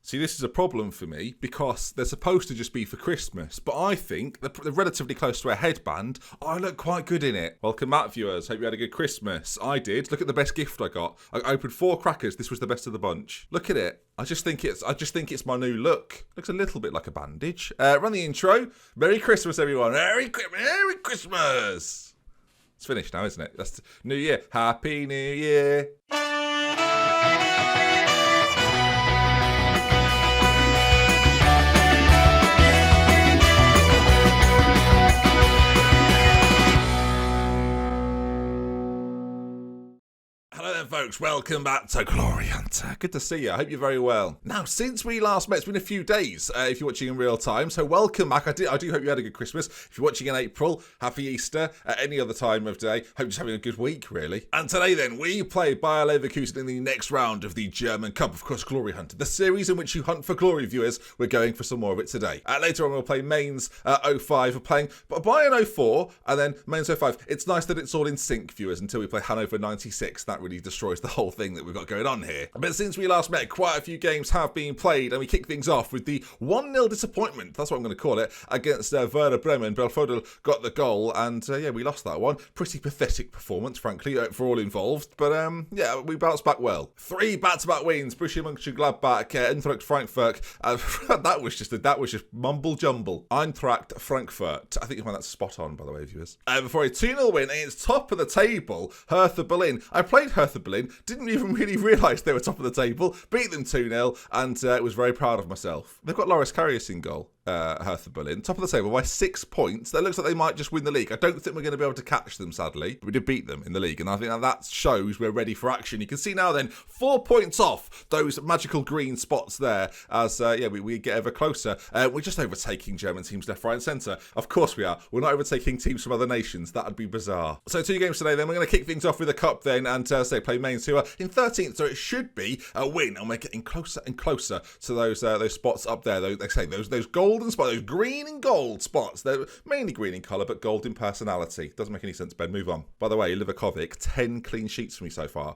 See, this is a problem for me because they're supposed to just be for Christmas, but I think they're relatively close to a headband. I look quite good in it. Welcome back, viewers. Hope you had a good Christmas. I did. Look at the best gift I got. I opened 4 crackers. This was the best of the bunch. Look at it. I just think it's my new look. Looks a little bit like a bandage. Run the intro. Merry Christmas, everyone. Merry Christmas. It's finished now, isn't it? That's New Year. Happy New Year. Hello there, folks. Welcome back to Glory Hunter. Good to see you. I hope you're very well. Now, since we last met, it's been a few days if you're watching in real time, so welcome back. I do hope you had a good Christmas. If you're watching in April, happy Easter. At any other time of day, hope you're just having a good week, really. And today, then, we play Bayer Leverkusen in the next round of the German Cup, of course, Glory Hunter, the series in which you hunt for glory, viewers. We're going for some more of it today. Later on, we'll play Mainz 05. We're playing Bayern 04 and then Mainz 05. It's nice that it's all in sync, viewers, until we play Hanover 96. That really destroys the whole thing that we've got going on here. But since we last met, quite a few games have been played, and we kick things off with the 1-0 disappointment, that's what I'm going to call it, against Werder Bremen. Belfodil got the goal, and we lost that one. Pretty pathetic performance, frankly, for all involved, but we bounced back well. 3 back-to-back wins, Borussia Mönchengladbach, Eintracht Frankfurt. That was just mumble jumble. Eintracht Frankfurt. I think you find that spot on, by the way, viewers. Before a 2-0 win against top of the table, Hertha Berlin. I played Hertha Berlin, didn't even really realise they were top of the table, beat them 2-0, and was very proud of myself. They've got Loris Karius in goal. Hertha Berlin, top of the table by 6 points. That looks like they might just win the league. I don't think we're going to be able to catch them, sadly. We did beat them in the league, and I think that shows we're ready for action. You can see now then, 4 points off those magical green spots there as we get ever closer. We're just overtaking German teams left, right and centre. Of course we are. We're not overtaking teams from other nations. That would be bizarre. So 2 games today then. We're going to kick things off with a cup then and play Mainz, who are in 13th, so it should be a win, and we're getting closer and closer to those spots up there. Those golden spots, those green and gold spots. They're mainly green in colour, but gold in personality. Doesn't make any sense, Ben. Move on. By the way, Livakovic, 10 clean sheets for me so far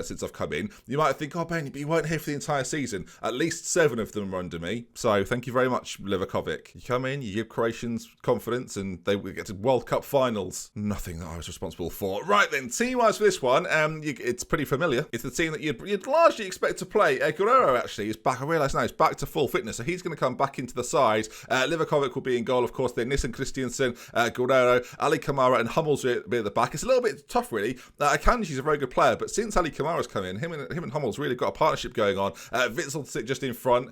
since I've come in. You might think, oh, Ben, but you weren't here for the entire season. At least 7 of them are under me. So thank you very much, Livakovic. You come in, you give Croatians confidence, and they get to World Cup finals. Nothing that I was responsible for. Right then, team-wise for this one, it's pretty familiar. It's the team that you'd largely expect to play. Guerrero actually is back. I realise now he's back to full fitness, so he's going to come back into the side. Livakovic will be in goal, of course. Then Nissen Christiansen, Guerrero, Ali Kamara, and Hummels will be at the back. It's a little bit tough, really. Akanji's a very good player, but since Ali Kamara's come in, him and Hummels really got a partnership going on. Witzel sit just in front.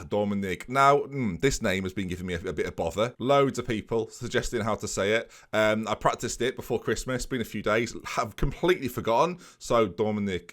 Dominik. Now, this name has been giving me a bit of bother. Loads of people suggesting how to say it. I practiced it before Christmas. It's been a few days. Have completely forgotten. So Dominik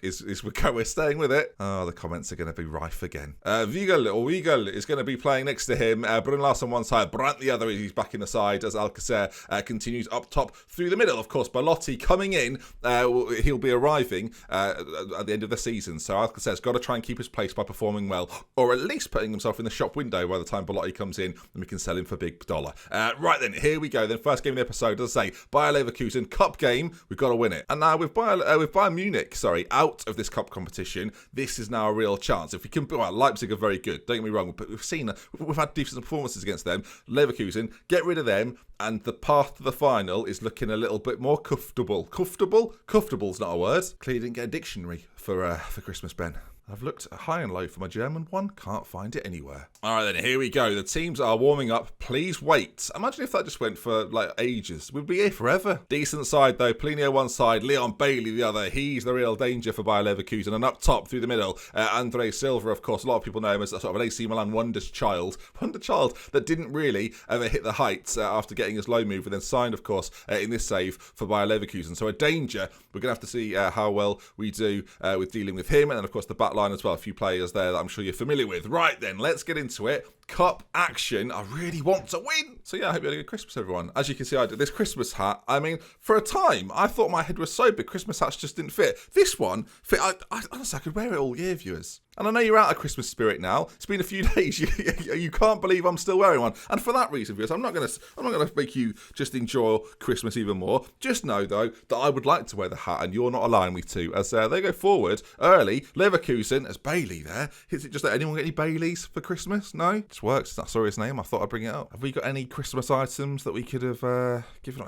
we're staying with it. Oh, the comments are going to be rife again. Wiegel is going to be playing next to him. Brunlas on one side, Brandt the other. He's back in the side as Alcacer continues up top through the middle. Of course, Belotti coming in. He'll be arriving at the end of the season. So Alcacer's got to try and keep his place by performing well, or at least putting himself in the shop window by the time Belotti comes in, and we can sell him for big dollar. Right then, here we go. Then first game of the episode, as I say, Bayer Leverkusen Cup game. We've got to win it. And now with Bayern Munich, out of this cup competition, this is now a real chance. If we can, Leipzig are very good. Don't get me wrong, but we've had decent performances against them. Leverkusen, get rid of them, and the path to the final is looking a little bit more comfortable. Comfortable's not a word. Clearly didn't get a dictionary for Christmas, Ben. I've looked high and low for my German one. Can't find it anywhere. All right, then, here we go. The teams are warming up. Please wait. Imagine if that just went for, ages. We'd be here forever. Decent side, though. Plinio one side, Leon Bailey the other. He's the real danger for Bayer Leverkusen. And up top, through the middle, Andre Silva, of course. A lot of people know him as sort of an AC Milan wonder child that didn't really ever hit the heights after getting his loan move, and then signed, of course, in this save for Bayer Leverkusen. So a danger. We're going to have to see how well we do with dealing with him. And then, of course, the back line as well. A few players there that I'm sure you're familiar with. Right then, let's get into it. Cup action. I really want to win. So yeah, I hope you had a good Christmas, everyone. As you can see, I did this Christmas hat. I mean, for a time, I thought my head was so big, Christmas hats just didn't fit. This one fit. Honestly, I could wear it all year, viewers. And I know you're out of Christmas spirit now. It's been a few days. You can't believe I'm still wearing one. And for that reason, viewers, I'm not gonna make you just enjoy Christmas even more. Just know though that I would like to wear the hat, and you're not allowing me to. As they go forward early, Leverkusen as Bailey there. Is it just that anyone get any Baileys for Christmas? No, it just works. I saw his name. I thought I'd bring it up. Have we got any Christmas items that we could have given?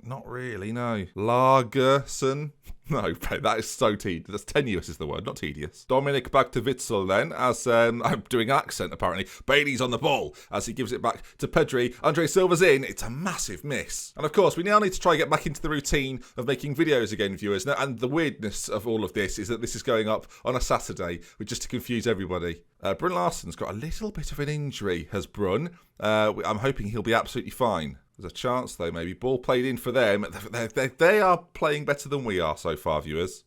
Not really. No. Lagerson. No, that is so tedious. That's tenuous is the word, not tedious. Dominic back to Witzel then, as I'm doing an accent apparently. Bailey's on the ball as he gives it back to Pedri. Andre Silva's in. It's a massive miss. And of course, we now need to try and get back into the routine of making videos again, viewers. And the weirdness of all of this is that this is going up on a Saturday, just to confuse everybody. Brun Larsen's got a little bit of an injury, has Brun. I'm hoping he'll be absolutely fine. There's a chance, though, maybe. Ball played in for them. They are playing better than we are so far, viewers.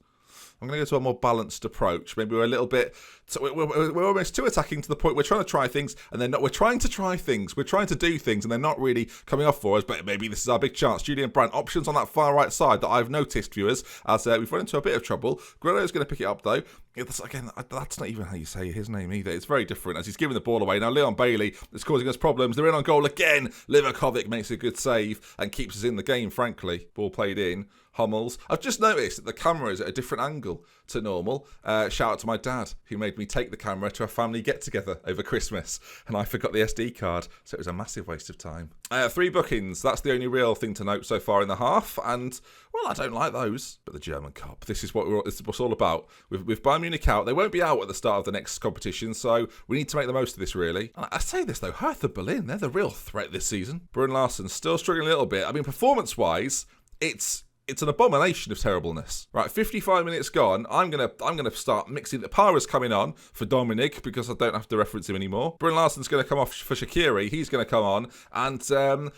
I'm going to go to a more balanced approach. Maybe we're a little bit... We're almost too attacking to the point we're trying to try things, and they're not. We're trying to try things. We're trying to do things, and they're not really coming off for us, but maybe this is our big chance. Julian Brandt, options on that far right side that I've noticed, viewers, as we've run into a bit of trouble. Guerrero's going to pick it up, though. Again, that's not even how you say his name either. It's very different, as he's giving the ball away. Now, Leon Bailey is causing us problems. They're in on goal again. Livakovic makes a good save and keeps us in the game, frankly. Ball played in. Hummels. I've just noticed that the camera is at a different angle to normal. Shout out to my dad, who made me take the camera to a family get-together over Christmas, and I forgot the SD card, so it was a massive waste of time. 3 bookings, that's the only real thing to note so far in the half, and, well, I don't like those. But the German Cup, this is what it's all about. With Bayern Munich out, they won't be out at the start of the next competition, so we need to make the most of this, really. And I say this, though, Hertha Berlin, they're the real threat this season. Brun Larsen still struggling a little bit. I mean, performance-wise, it's an abomination of terribleness. Right, 55 minutes gone. I'm gonna start mixing. The power is coming on for Dominic because I don't have to reference him anymore. Brun Larsen's going to come off for Shaqiri. He's going to come on. And,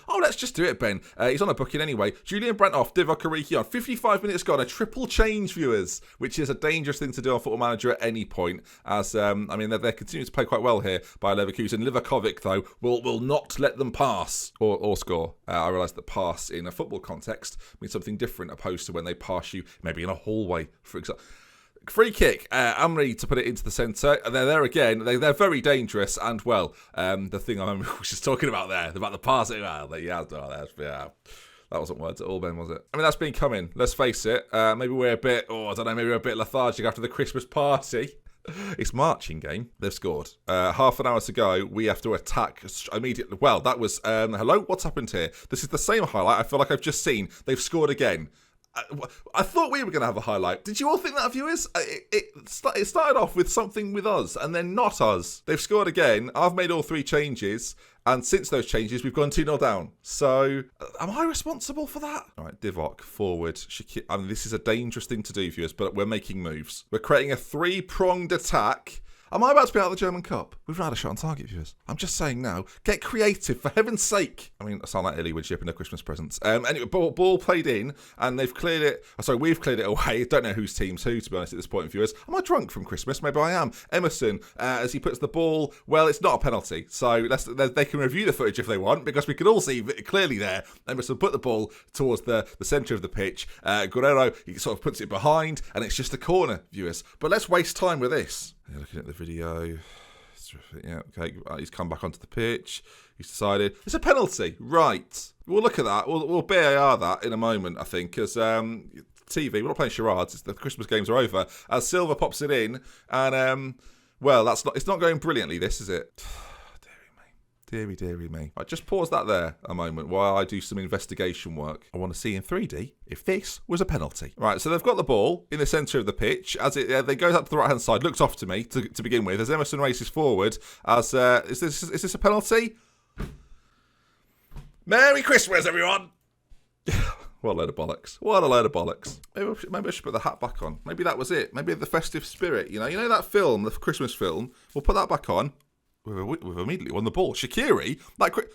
let's just do it, Ben. He's on a booking anyway. Julian Brandt off, Divock Origi on. 55 minutes gone. A triple change, viewers, which is a dangerous thing to do on Football Manager at any point. As, they're continuing to play quite well here by Leverkusen. Livakovic, though, will not let them pass or score. I realise that pass in a football context means something different, opposed to when they pass you maybe in a hallway, for example. Free kick. Amri to put it into the centre. They're there again. They're very dangerous. And, well, the thing I was just talking about there, about the passing. That wasn't words at all, Ben, was it? I mean, that's been coming. Let's face it. Maybe we're a bit, maybe we're a bit lethargic after the Christmas party. It's marching game. They've scored. Half an hour to go. We have to attack immediately. Well, that was... hello? What's happened here? This is the same highlight I feel like I've just seen. They've scored again. I thought we were going to have a highlight. Did you all think that, viewers? It started off with something with us, and then not us. They've scored again. I've made all 3 changes, and since those changes, we've gone 2-0 down. So, am I responsible for that? All right, Divock, forward. This is a dangerous thing to do, viewers, but we're making moves. We're creating a 3-pronged attack. Am I about to be out of the German Cup? We've had a shot on target, viewers. I'm just saying now, get creative, for heaven's sake. I mean, I sound like Ellie when shipping her Christmas presents. Anyway, ball played in, and they've cleared it. We've cleared it away. Don't know whose team's who, to be honest, at this point, viewers. Am I drunk from Christmas? Maybe I am. Emerson, as he puts the ball, well, it's not a penalty. So they can review the footage if they want, because we can all see clearly there. Emerson put the ball towards the centre of the pitch. Guerrero, he sort of puts it behind, and it's just a corner, viewers. But let's waste time with this. You're looking at the video. Yeah, okay. He's come back onto the pitch. He's decided it's a penalty. Right. We'll look at that. We'll BAR that in a moment, I think, because TV. We're not playing charades. The Christmas games are over. As Silva pops it in, and it's not going brilliantly. This is it. Deary me. Right, just pause that there a moment while I do some investigation work. I want to see in 3D if this was a penalty. Right, so they've got the ball in the centre of the pitch. As they goes up to the right-hand side, looks off to me to begin with. As Emerson races forward, is this a penalty? Merry Christmas, everyone! What a load of bollocks. Maybe I should put the hat back on. Maybe that was it. Maybe the festive spirit, you know that film, the Christmas film. We'll put that back on. We've immediately won the ball. Shaqiri?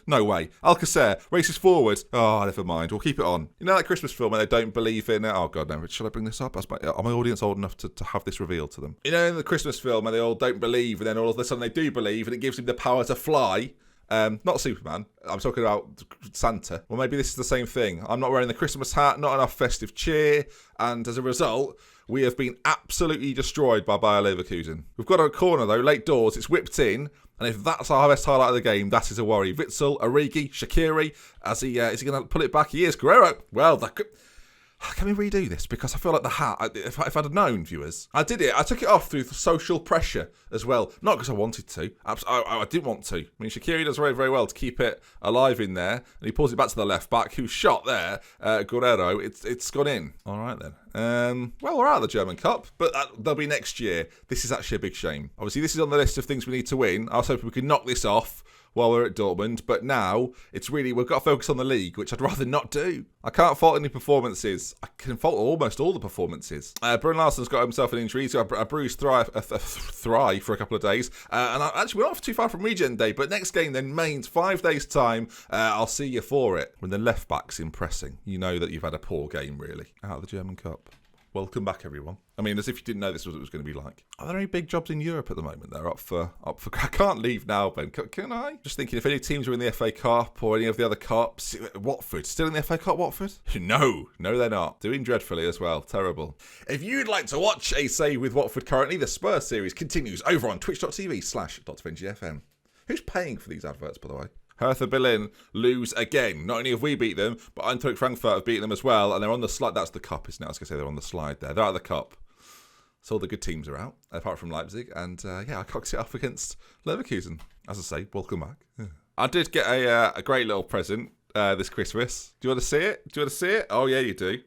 No way. Alcacer races forward. Oh, never mind. We'll keep it on. You know that Christmas film where they don't believe in... Oh, God, no. Should I bring this up? Are my audience old enough to have this revealed to them? You know, in the Christmas film where they all don't believe, and then all of a sudden they do believe, and it gives him the power to fly... not Superman. I'm talking about Santa. Well, maybe this is the same thing. I'm not wearing the Christmas hat, not enough festive cheer, and as a result, we have been absolutely destroyed by Bayer Leverkusen. We've got a corner, though, late doors. It's whipped in, and if that's our best highlight of the game, that is a worry. Witsel, Origi, Shaqiri, is he going to pull it back? He is. Guerrero. Well, can we redo this? Because I feel like the hat, if I'd have known, viewers, I did it. I took it off through social pressure as well. Not because I wanted to. I didn't want to. I mean, Shaqiri does very, very well to keep it alive in there. And he pulls it back to the left back, who's shot there. Guerrero, it's gone in. All right, then. Well, we're out of the German Cup, but they'll be next year. This is actually a big shame. Obviously, this is on the list of things we need to win. I was hoping we could knock this off while we're at Dortmund, but now it's really, we've got to focus on the league, which I'd rather not do. I can't fault any performances. I can fault almost all the performances. Brun Larsen's got himself an injury, so a bruised thigh for a couple of days. And we're not too far from Regen Day, but next game then, Mainz, 5 days' time. I'll see you for it. When the left back's impressing, you know that you've had a poor game, really. Out of the German Cup. Welcome back, everyone. I mean, as if you didn't know this was what it was going to be like. Are there any big jobs in Europe at the moment that are up for? I can't leave now, Ben. Can I? Just thinking, if any teams are in the FA Cup or any of the other cups, Watford still in the FA Cup? Watford? No, they're not. Doing dreadfully as well. Terrible. If you'd like to watch a save with Watford currently, the Spurs series continues over on twitch.tv/DoctorBenjyFM. Who's paying for these adverts, by the way? Hertha Berlin lose again. Not only have we beat them, but Eintracht Frankfurt have beaten them as well. And they're on the slide. That's the cup, isn't it? I was going to say they're on the slide there. They're out of the cup. So all the good teams are out, apart from Leipzig. And I cocked it up against Leverkusen. As I say, welcome back. Yeah. I did get a great little present this Christmas. Do you want to see it? Oh, yeah, you do.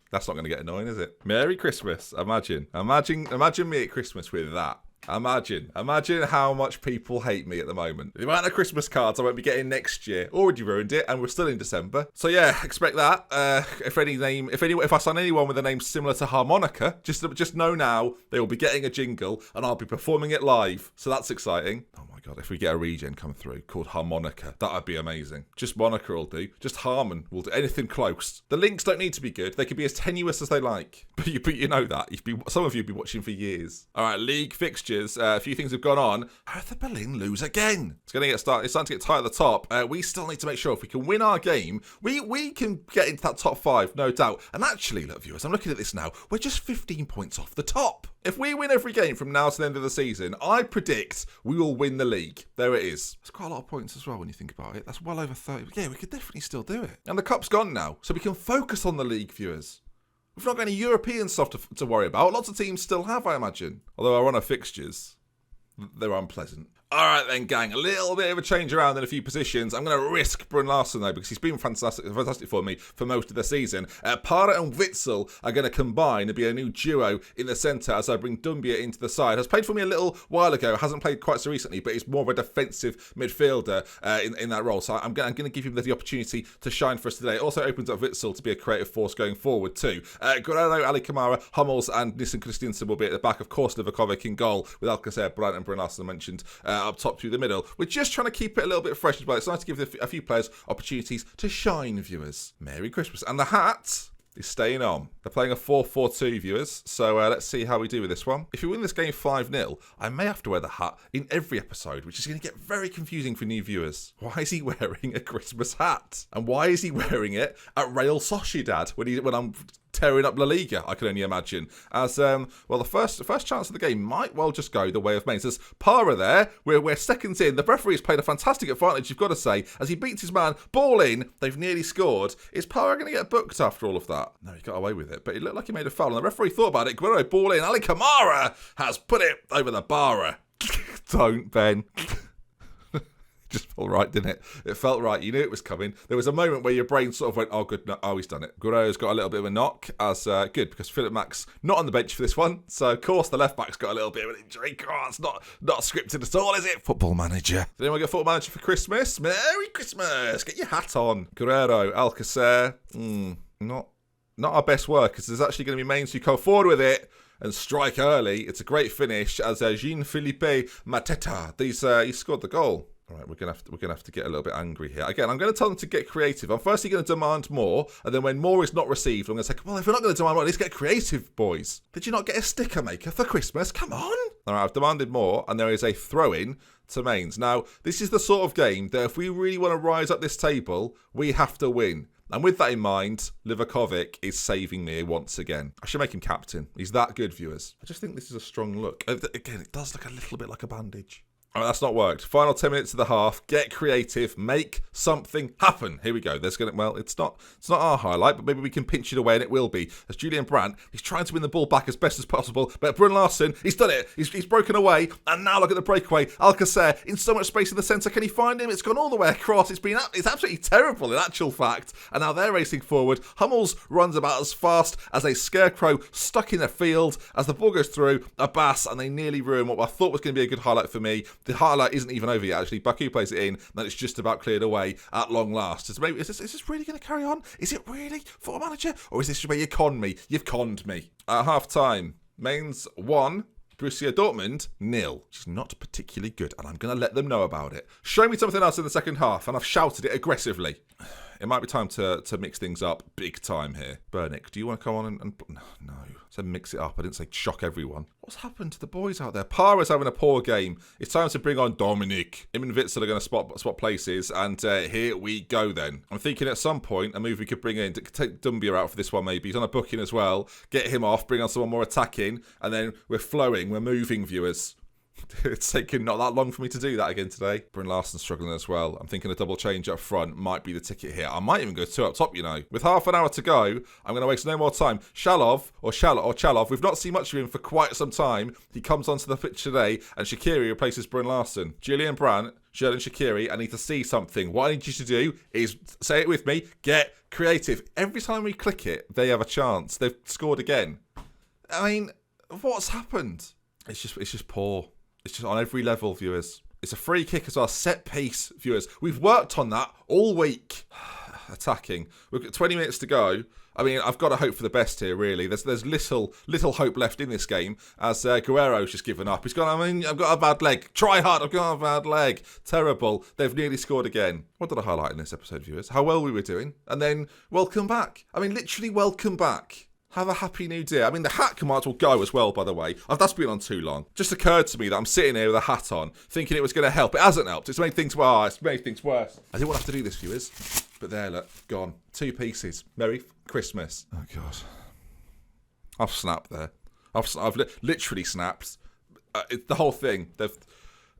That's not going to get annoying, is it? Merry Christmas. Imagine me at Christmas with that. Imagine how much people hate me at the moment. The amount of Christmas cards I won't be getting next year. Already ruined it, and we're still in December. So yeah, expect that. If I sign anyone with a name similar to Harmonica, just know now they will be getting a jingle, and I'll be performing it live. So that's exciting. Oh my God, if we get a regen come through called Harmonica, that would be amazing. Just Monica will do. Just Harmon will do. Anything close. The links don't need to be good. They can be as tenuous as they like. But you know that. Some of you have been watching for years. All right, league fixtures. A few things have gone on. Hertha Berlin lose again. It's going to get started. It's starting to get tight at the top. We still need to make sure if we can win our game, we can get into that top 5, no doubt. And actually, look, viewers, I'm looking at this now. We're just 15 points off the top. If we win every game from now to the end of the season, I predict we will win the league. There it is. It's quite a lot of points as well when you think about it. That's well over 30. Yeah, we could definitely still do it. And the cup's gone now, so we can focus on the league, viewers. We've not got any European stuff to worry about. Lots of teams still have, I imagine. Although our run of fixtures, they're unpleasant. All right then, gang. A little bit of a change around in a few positions. I'm going to risk Brun Larsen, though, because he's been fantastic for me for most of the season. Para and Witsel are going to combine and be a new duo in the centre as I bring Dumbia into the side. Has played for me a little while ago. Hasn't played quite so recently, but he's more of a defensive midfielder in that role. So I'm going to give him the opportunity to shine for us today. It also opens up Witsel to be a creative force going forward too. Guerrero, Ali Kamara, Hummels and Nissen Christiansen will be at the back. Of course, Livakovic in goal with Alcacer, Brandt and Brun Larsen mentioned up top through the middle. We're just trying to keep it a little bit fresh as well. It's nice to give a few players opportunities to shine, viewers. Merry Christmas. And the hat is staying on. They're playing a 4-4-2, viewers. So let's see how we do with this one. If we win this game 5-0, I may have to wear the hat in every episode, which is going to get very confusing for new viewers. Why is he wearing a Christmas hat? And why is he wearing it at Real Sociedad when I'm tearing up La Liga, I can only imagine. As, well, the first chance of the game might well just go the way of Mainz. There's Para there. We're seconds in. The referee has played a fantastic advantage, you've got to say, as he beats his man. Ball in. They've nearly scored. Is Para going to get booked after all of that? No, he got away with it, but it looked like he made a foul. And the referee thought about it. Guerrero, ball in. Ali Kamara has put it over the bar. Don't, Ben. Just felt right, didn't it? It felt right. You knew it was coming. There was a moment where your brain sort of went, oh, good. No, oh, he's done it. Guerrero's got a little bit of a knock. As good, because Philip Mack's not on the bench for this one. So, of course, the left-back's got a little bit of an injury. Oh, it's not scripted at all, is it? Football Manager. Did anyone get Football Manager for Christmas? Merry Christmas. Get your hat on. Guerrero, Alcacer. Not not our best work, because there's actually going to be mains who come forward with it and strike early. It's a great finish as Jean-Philippe Mateta. He scored the goal. All right, we're gonna have to get a little bit angry here. Again, I'm going to tell them to get creative. I'm firstly going to demand more, and then when more is not received, I'm going to say, well, if we're not going to demand more, let's get creative, boys. Did you not get a sticker maker for Christmas? Come on. All right, I've demanded more, and there is a throw-in to mains. Now, this is the sort of game that if we really want to rise up this table, we have to win. And with that in mind, Livakovic is saving me once again. I should make him captain. He's that good, viewers. I just think this is a strong look. Again, it does look a little bit like a bandage. All right, that's not worked. Final 10 minutes of the half. Get creative. Make something happen. Here we go. It's not our highlight, but maybe we can pinch it away, and it will be. As Julian Brandt, he's trying to win the ball back as best as possible, but Brun Larsen, he's done it. He's broken away, and now look at the breakaway. Alcacer in so much space in the centre. Can he find him? It's gone all the way across. It's absolutely terrible in actual fact. And now they're racing forward. Hummels runs about as fast as a scarecrow stuck in the field as the ball goes through. Abbas, and they nearly ruin what I thought was going to be a good highlight for me. The highlight isn't even over yet, actually. Baku plays it in, and it's just about cleared away at long last. Is this really going to carry on? Is it really, football manager? Or is this where you con me? You've conned me. At half-time, Mainz 1, Borussia Dortmund 0. Which is not particularly good, and I'm going to let them know about it. Show me something else in the second half, and I've shouted it aggressively. It might be time to mix things up big time here. Bernick, do you want to come on and no. I said mix it up. I didn't say shock everyone. What's happened to the boys out there? Para's having a poor game. It's time to bring on Dominic. Him and Witzel are going to spot places, and here we go then. I'm thinking at some point a move we could bring in. Take Dumbia out for this one maybe. He's on a booking as well. Get him off, bring on someone more attacking, and then we're flowing, we're moving, viewers. It's taken not that long for me to do that again today. Brun Larsen struggling as well. I'm thinking a double change up front might be the ticket here. I might even go 2 up top, you know. With half an hour to go, I'm going to waste no more time. Chalov, we've not seen much of him for quite some time. He comes onto the pitch today, and Shaqiri replaces Brun Larsen. Julian Brandt, Xherdan Shaqiri, I need to see something. What I need you to do is, say it with me, get creative. Every time we click it, they have a chance. They've scored again. I mean, what's happened? It's just poor. It's just on every level, viewers. It's a free kick as well, set piece, viewers. We've worked on that all week. Attacking. We've got 20 minutes to go. I mean, I've got to hope for the best here, really. There's little hope left in this game as Guerrero's just given up. He's gone, I've got a bad leg. Try hard, I've got a bad leg. Terrible. They've nearly scored again. What did I highlight in this episode, viewers? How well we were doing. And then, welcome back. I mean, literally, welcome back. Have a happy new year. I mean, the hat commands will go as well, by the way. That's been on too long. Just occurred to me that I'm sitting here with a hat on, thinking it was going to help. It hasn't helped. It's made things worse. I didn't want to have to do this, viewers. But there, look, gone. 2 pieces. Merry Christmas. Oh, God. I've snapped there. I've literally snapped. The whole thing.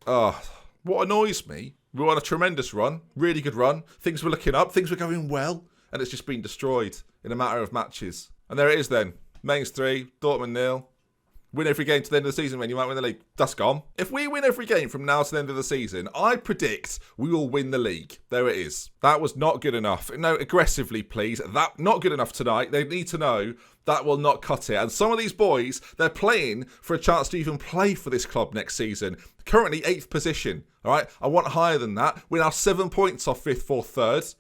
What annoys me, we were on a tremendous run. Really good run. Things were looking up. Things were going well. And it's just been destroyed in a matter of matches. And there it is then. Mainz 3, Dortmund 0. Win every game to the end of the season when you might win the league. That's gone. If we win every game from now to the end of the season, I predict we will win the league. There it is. That was not good enough. No, aggressively, please. That not good enough tonight. They need to know that will not cut it. And some of these boys, they're playing for a chance to even play for this club next season. Currently 8th position. All right? I want higher than that. We're now 7 points off 5th, 4th, 3rd.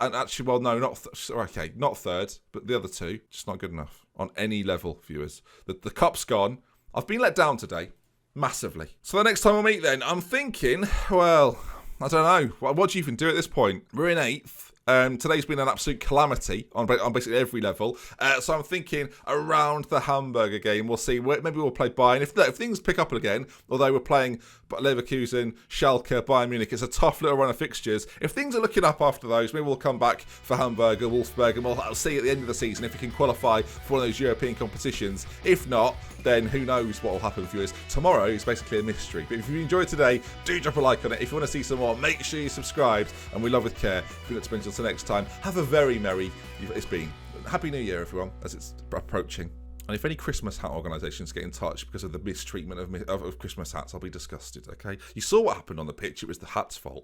And actually, well, no, not 3rd, but the other 2, just not good enough on any level, viewers. The cup's gone. I've been let down today, massively. So the next time we meet then, I'm thinking, well, I don't know. What do you even do at this point? We're in 8th. Today's been an absolute calamity on basically every level. So I'm thinking around the Hamburger game, we'll see. Maybe we'll play Bayern. If things pick up again, although we're playing Leverkusen, Schalke, Bayern Munich, it's a tough little run of fixtures. If things are looking up after those, maybe we'll come back for Hamburger, Wolfsburg, and we'll see at the end of the season if we can qualify for one of those European competitions. If not, then who knows what will happen, viewers. Tomorrow is basically a mystery. But if you enjoyed today, do drop a like on it. If you want to see some more, make sure you're subscribed. And we love with care. If you'd like to spend until next time, have a very merry, it's been. Happy New Year, everyone, as it's approaching. And if any Christmas hat organisations get in touch because of the mistreatment of Christmas hats, I'll be disgusted, okay? You saw what happened on the pitch. It was the hat's fault.